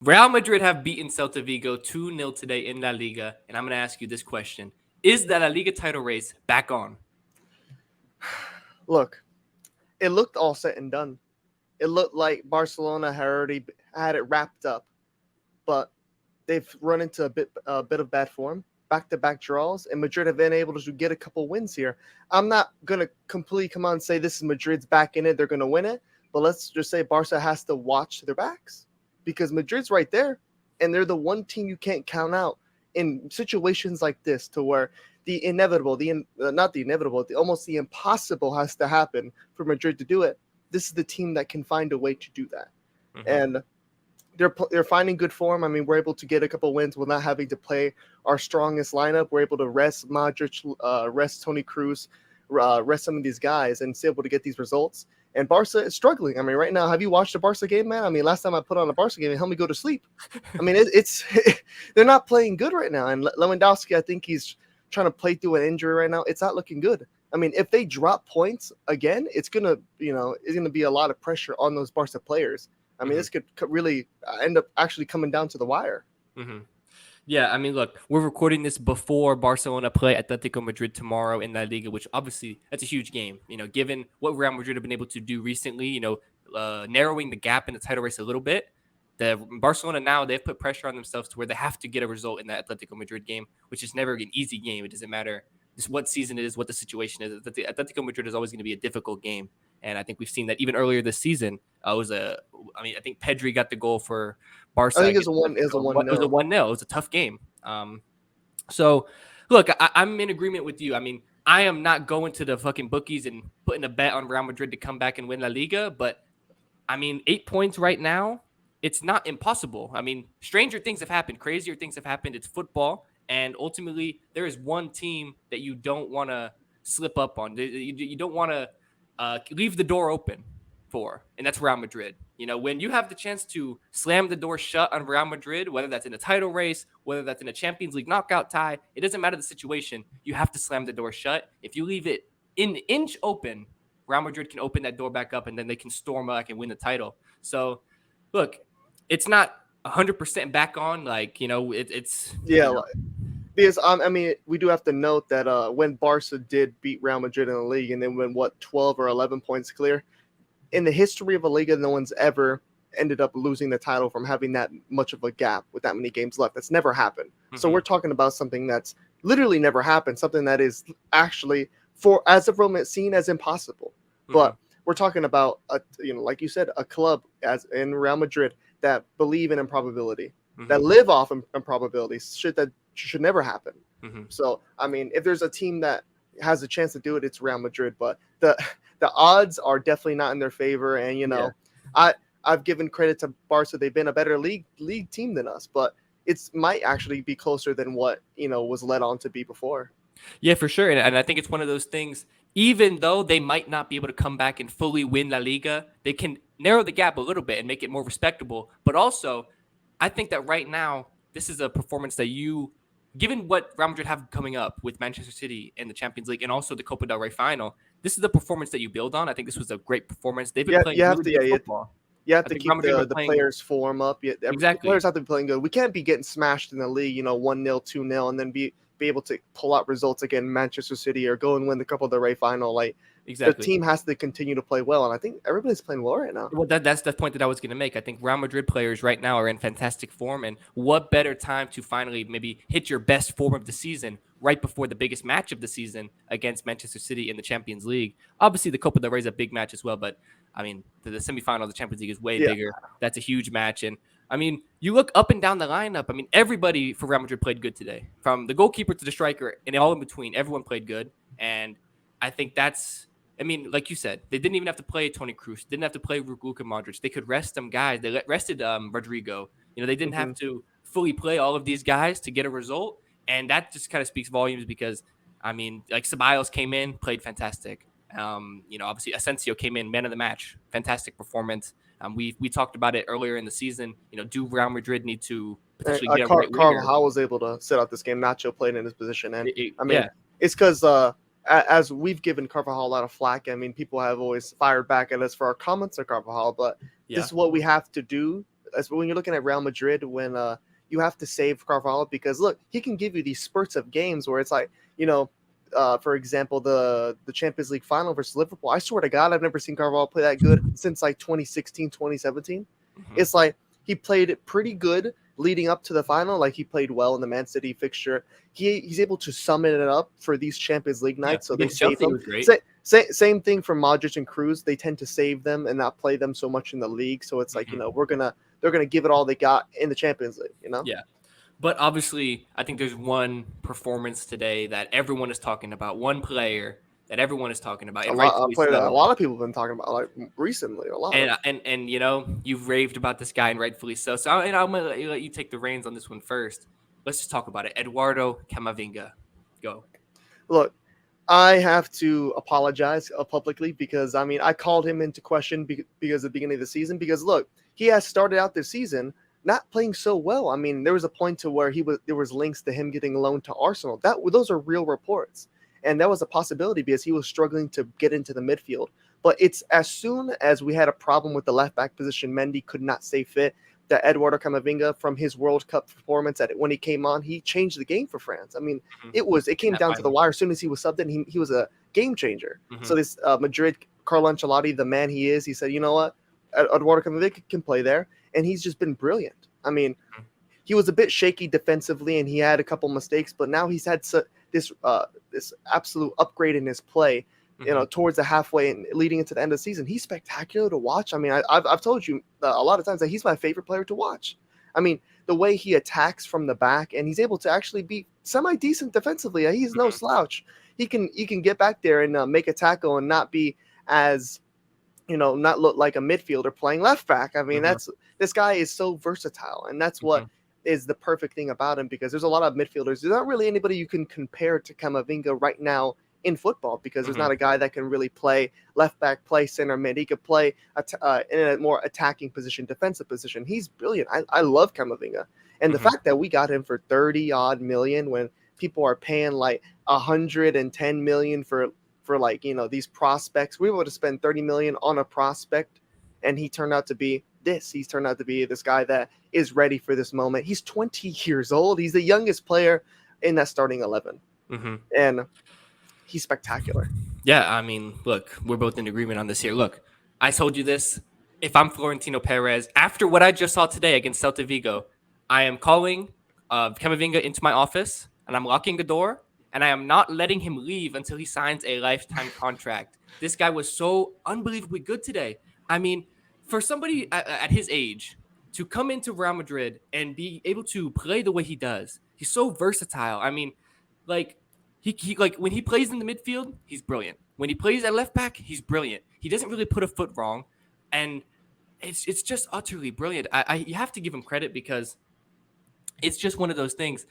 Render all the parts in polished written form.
Real Madrid have beaten Celta Vigo 2-0 today in La Liga, and I'm going to ask you this question. Is the La Liga title race back on? Look, it looked all set and done. It looked like Barcelona had already had it wrapped up, but they've run into a bit of bad form, back-to-back draws, and Madrid have been able to get a couple wins here. I'm not gonna completely come on and say this is Madrid's back in it; they're gonna win it. But let's just say Barca has to watch their backs because Madrid's right there, and they're the one team you can't count out in situations like this, to where the inevitable, not the inevitable, almost the impossible has to happen for Madrid to do it. This is the team that can find a way to do that, Mm-hmm. and they're finding good form. I mean, we're able to get a couple wins without having to play our strongest lineup. We're able to rest Modric, rest Tony Cruz, rest some of these guys, and still able to get these results. And Barca is struggling. I mean, right now, have you watched a Barca game, man? I mean, last time I put on a Barca game, it helped me go to sleep. I mean, it's they're not playing good right now. And Lewandowski, I think he's trying to play through an injury right now. It's not looking good. I mean, if they drop points again, it's gonna be a lot of pressure on those Barca players. I mean, Mm-hmm. this could really end up actually coming down to the wire. Mm-hmm. Yeah, I mean, look, we're recording this before Barcelona play Atletico Madrid tomorrow in La Liga, which obviously that's a huge game. Given what Real Madrid have been able to do recently, narrowing the gap in the title race a little bit. The Barcelona now they've put pressure on themselves to where they have to get a result in that Atletico Madrid game, which is never an easy game. It doesn't matter just what season it is, what the situation is. The Atletico Madrid is always going to be a difficult game, and I think we've seen that even earlier this season. I think Pedri got the goal for I Barca think it's against a one is a Atletico. one It was a nil. 1-0. It was a tough game. So look, I'm in agreement with you. I mean, I am not going to the fucking bookies and putting a bet on Real Madrid to come back and win La Liga, but I mean, 8 points right now, it's not impossible. I mean, stranger things have happened, crazier things have happened. It's football, and ultimately, there is one team that you don't want to slip up on. You don't want to leave the door open for, and that's Real Madrid. When you have the chance to slam the door shut on Real Madrid, whether that's in a title race, whether that's in a Champions League knockout tie, it doesn't matter the situation. You have to slam the door shut. If you leave it in inch open, Real Madrid can open that door back up and then they can storm back and win the title. So, look, it's not 100% back on. Like, it's, Yeah, because I mean, we do have to note that when Barca did beat Real Madrid in the league, and then went 12 or 11 points clear, in the history of a Liga, no one's ever ended up losing the title from having that much of a gap with that many games left. That's never happened. So mm-hmm, we're talking about something that's literally never happened, something that is actually, for as of moment, seen as impossible. mm-hmm, But we're talking about like you said, a club as in Real Madrid that believe in improbability, mm-hmm, that live off improbabilities, shit that should never happen. mm-hmm. So I mean, if there's a team that has a chance to do it, it's Real Madrid. But the odds are definitely not in their favor. And Yeah. I I've given credit to Barca; they've been a better league team than us, but it's might actually be closer than what was led on to be before. Yeah, for sure. And I think it's one of those things, even though they might not be able to come back and fully win La Liga, they can narrow the gap a little bit and make it more respectable. But also, I think that right now, this is a performance that given what Real Madrid have coming up with Manchester City in the Champions League and also the Copa del Rey final, this is the performance that you build on. I think this was a great performance. They've been Yeah, playing really good football. you have I to think Real keep Madrid have been the playing players' form up. The exactly, players have to be playing good. We can't be getting smashed in the league, 1-0, 2-0, and then be able to pull out results again Manchester City or go and win the Copa del Rey final. Like the exactly. team has to continue to play well, and I think everybody's playing well right now. Well, that's the point that I was going to make. I think Real Madrid players right now are in fantastic form, and what better time to finally maybe hit your best form of the season right before the biggest match of the season against Manchester City in the Champions League. Obviously, the Copa del Rey is a big match as well, but I mean, the semifinal of the Champions League is way Yeah, bigger. That's a huge match, and I mean, you look up and down the lineup. I mean, everybody for Real Madrid played good today, from the goalkeeper to the striker, and all in between. Everyone played good, and I think that's I mean, like you said, they didn't even have to play Tony Cruz. Didn't have to play Luka Modric. They could rest some guys. They rested Rodrigo. They didn't hmm have to fully play all of these guys to get a result, and that just kind of speaks volumes because I mean, like Ceballos came in, played fantastic. Obviously Asensio came in, man of the match, fantastic performance. We talked about it earlier in the season. Do Real Madrid need to potentially get a right winger? Carvajal was able to sit out this game. Nacho played in his position, and I mean, Yeah, it's because as we've given Carvajal a lot of flack. I mean, people have always fired back at us for our comments on Carvajal, but this yeah, is what we have to do when you're looking at Real Madrid, when you have to save Carvalho, because look, he can give you these spurts of games where it's like, for example, the Champions League final versus Liverpool. I swear to God, I've never seen Carvalho play that good since like 2016, 2017. It's like he played pretty good leading up to the final. Like he played well in the Man City fixture. He's able to summon it up for these Champions League nights, so they save Chelsea him. was great. Same thing for Modric and Cruz. They tend to save them and not play them so much in the league. So it's like they're gonna give it all they got in the Champions League. Yeah. But obviously, I think there's one performance today that everyone is talking about, one player that everyone is talking about, and rightfully a so. lot of people have been talking about like recently. A lot. And you've raved about this guy, and rightfully so. So I'm gonna let you take the reins on this one first. Let's just talk about it. Eduardo Camavinga, go. Look, I have to apologize publicly because I called him into question because at the beginning of the season. Because look, he has started out this season not playing so well. There was a point to where there was links to him getting loaned to Arsenal. Those are real reports, and that was a possibility because he was struggling to get into the midfield. But it's as soon as we had a problem with the left back position, Mendy could not stay fit, that Eduardo Camavinga, from his World Cup performance when he came on, he changed the game for France. It came down to the wire. As soon as he was subbed in, he was a game changer. So this Madrid, Carlo Ancelotti, the man he is, he said, you know what, Eduardo Camavinga can play there, and he's just been brilliant. He was a bit shaky defensively, and he had a couple mistakes, but now he's had this absolute upgrade in his play. Towards the halfway and leading into the end of the season, he's spectacular to watch. I've told you a lot of times that he's my favorite player to watch. The way he attacks from the back, and he's able to actually be semi-decent defensively. He's no slouch. He can get back there and make a tackle and not be as, not look like a midfielder playing left back. This guy is so versatile, and that's what is the perfect thing about him, because there's a lot of midfielders. There's not really anybody you can compare to Camavinga right now in football, because there's not a guy that can really play left back, play center mid. He could play in a more attacking position, defensive position. He's brilliant. I love Camavinga. And the fact that we got him for 30 odd million when people are paying like 110 million for these prospects. We would have spent 30 million on a prospect, and he turned out to be this. He's turned out to be this guy that is ready for this moment. He's 20 years old. He's the youngest player in that starting 11. And he's spectacular. Yeah, look, we're both in agreement on this here. Look, I told you this. If I'm Florentino Perez, after what I just saw today against Celta Vigo, I am calling Camavinga into my office, and I'm locking the door, and I am not letting him leave until he signs a lifetime contract. This guy was so unbelievably good today. For somebody at his age to come into Real Madrid and be able to play the way he does, he's so versatile. He when he plays in the midfield, he's brilliant. When he plays at left back, he's brilliant. He doesn't really put a foot wrong, and it's just utterly brilliant. You have to give him credit, because it's just one of those things.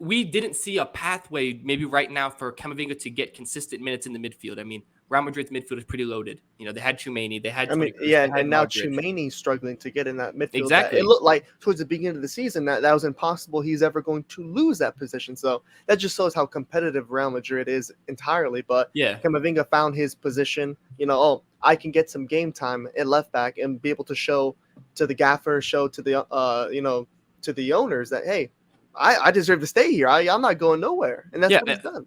We didn't see a pathway maybe right now for Camavinga to get consistent minutes in the midfield. Real Madrid's midfield is pretty loaded. They had Tchouameni, they had Toni Kroos, they had and now Modric. Tchouameni's struggling to get in that midfield. Exactly. It looked like towards the beginning of the season that was impossible. He's ever going to lose that position. So that just shows how competitive Real Madrid is entirely. But yeah, Camavinga found his position. I can get some game time at left back and be able to show to the gaffer, show to the to the owners that, hey, I deserve to stay here. I'm not going nowhere, and that's what he's done.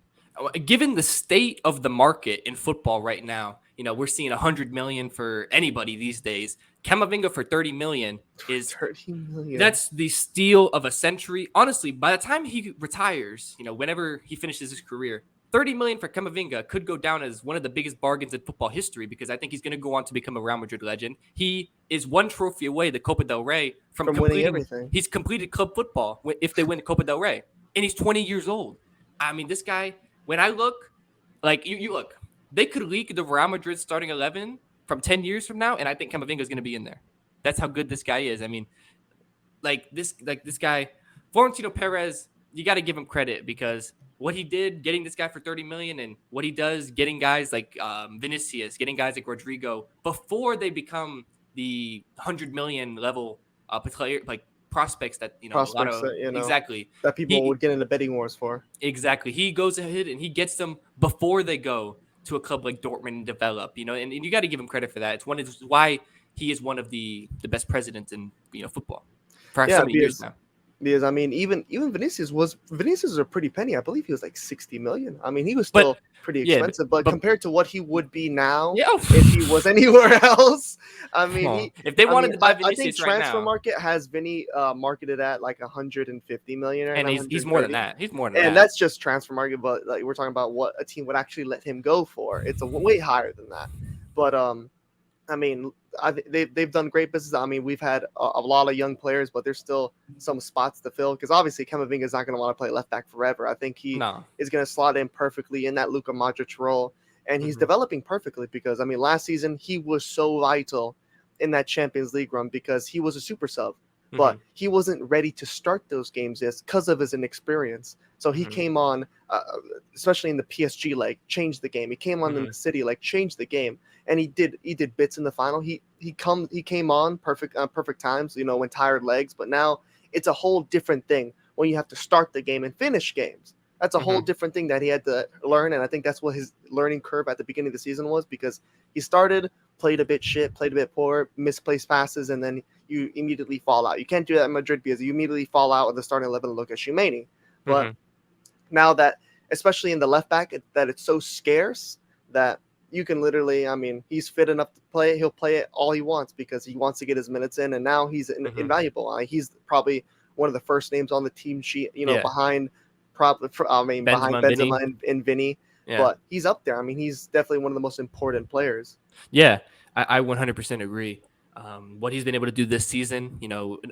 Given the state of the market in football right now, we're seeing 100 million for anybody these days. Camavinga for 30 million is 30 million. That's the steal of a century. Honestly, by the time he retires, whenever he finishes his career, 30 million for Camavinga could go down as one of the biggest bargains in football history, because I think he's going to go on to become a Real Madrid legend. He is one trophy away, the Copa del Rey, from winning everything. He's completed club football if they win the Copa del Rey, and he's 20 years old. This guy, when I look, you look, they could leak the Real Madrid starting 11 from 10 years from now, and I think Camavinga is going to be in there. That's how good this guy is. This guy, Florentino Perez, you got to give him credit, because what he did getting this guy for 30 million, and what he does getting guys like Vinicius, getting guys like Rodrigo before they become the 100 million level player, prospects that exactly that people would get into betting wars for. Exactly, he goes ahead and he gets them before they go to a club like Dortmund and develop. And you got to give him credit for that. It's why he is one of the best presidents in football for so Yeah, many years now. because I mean, even Vinicius was a pretty penny. I believe he was like 60 million. I mean, he was But still pretty yeah, expensive, but but compared to what he would be now yeah, if he was anywhere else, I come mean, on. If they wanted to buy I think Vinicius right transfer now, market has Vinny marketed at like 150 million and and he's more than 130. that. He's more than And that. that's just transfer market, but like we're talking about what a team would actually let him go for. It's a way higher than that. But I mean, they've done great business. I mean, we've had a lot of young players, but there's still some spots to fill because obviously Camavinga is not going to want to play left back forever. I think he No. is going to slot in perfectly in that Luka Modric role, and he's developing perfectly because I mean, last season he was so vital in that Champions League run because he was a super sub, but he wasn't ready to start those games yet because of his inexperience. So he came on, especially in the PSG leg, changed the game. He came on in the City leg, changed the game, and he did bits in the final. He came on perfect times, when tired legs. But now it's a whole different thing when you have to start the game and finish games. That's a whole different thing that he had to learn, and I think that's what his learning curve at the beginning of the season was because he started, played a bit shit, played a bit poor, misplaced passes, and then you immediately fall out. You can't do that in Madrid because you immediately fall out of the starting 11 and look at Shumeni. But now that, especially in the left back, that it's so scarce that you can literally, I mean, he's fit enough to play. He'll play it all he wants because he wants to get his minutes in, and now he's invaluable. He's probably one of the first names on the team sheet, behind Benzema and Vinny. Yeah. But he's up there. I mean, he's definitely one of the most important players. Yeah, I 100% agree. What he's been able to do this season,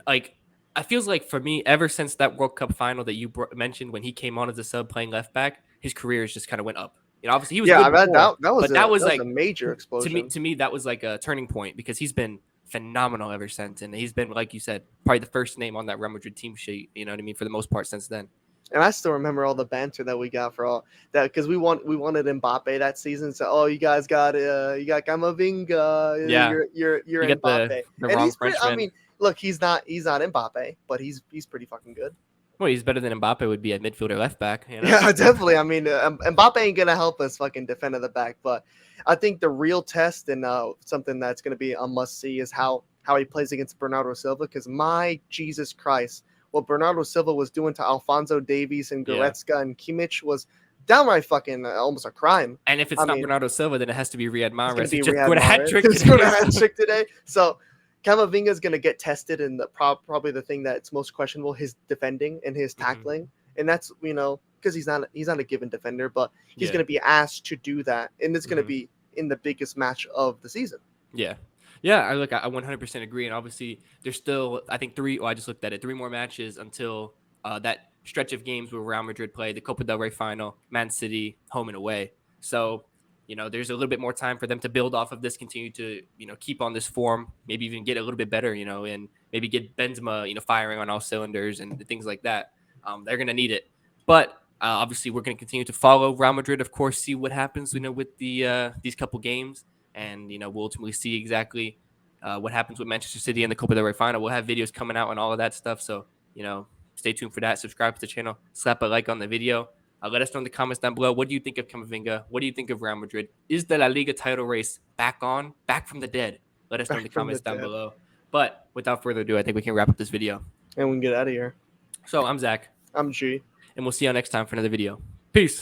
like it feels like for me, ever since that World Cup final that you mentioned when he came on as a sub playing left back, his career has just kind of went up. Obviously he was good before, that was like a major explosion. To me, that was like a turning point because he's been phenomenal ever since, and he's been, like you said, probably the first name on that Real Madrid team sheet. You know what I mean? For the most part since then. And I still remember all the banter that we got for all that because we wanted Mbappe that season. So you guys got Camavinga. Yeah, you're you Mbappe. The and he's Frenchman. I mean, look, he's not Mbappe, but he's pretty fucking good. Well, he's better than Mbappe would be at midfielder left back. Yeah, definitely. I mean, Mbappe ain't gonna help us fucking defend at the back, but I think the real test and something that's gonna be a must see is how he plays against Bernardo Silva because my Jesus Christ. What Bernardo Silva was doing to Alphonso Davies and Goretzka and Kimmich was downright fucking almost a crime. And if it's not Bernardo Silva, then it has to be Riyad Mahrez. He just scored a hat trick today. So Camavinga is going to get tested in probably the thing that's most questionable, his defending and his tackling. And that's, because he's not a given defender, but he's going to be asked to do that. And it's going to be in the biggest match of the season. Yeah. Yeah, I 100% agree. And obviously, there's still, I think, I just looked at it, 3 more matches until that stretch of games where Real Madrid play the Copa del Rey final, Man City, home and away. So, there's a little bit more time for them to build off of this, continue to, keep on this form, maybe even get a little bit better, and maybe get Benzema, firing on all cylinders and things like that. They're going to need it. But obviously, we're going to continue to follow Real Madrid, of course, see what happens, with these couple games. And, we'll ultimately see exactly what happens with Manchester City in the Copa del Rey final. We'll have videos coming out and all of that stuff. So, stay tuned for that. Subscribe to the channel. Slap a like on the video. Let us know in the comments down below. What do you think of Camavinga? What do you think of Real Madrid? Is the La Liga title race back from the dead? Let us know in the comments down below. But without further ado, I think we can wrap up this video. And we can get out of here. So, I'm Zach. I'm G. And we'll see you next time for another video. Peace.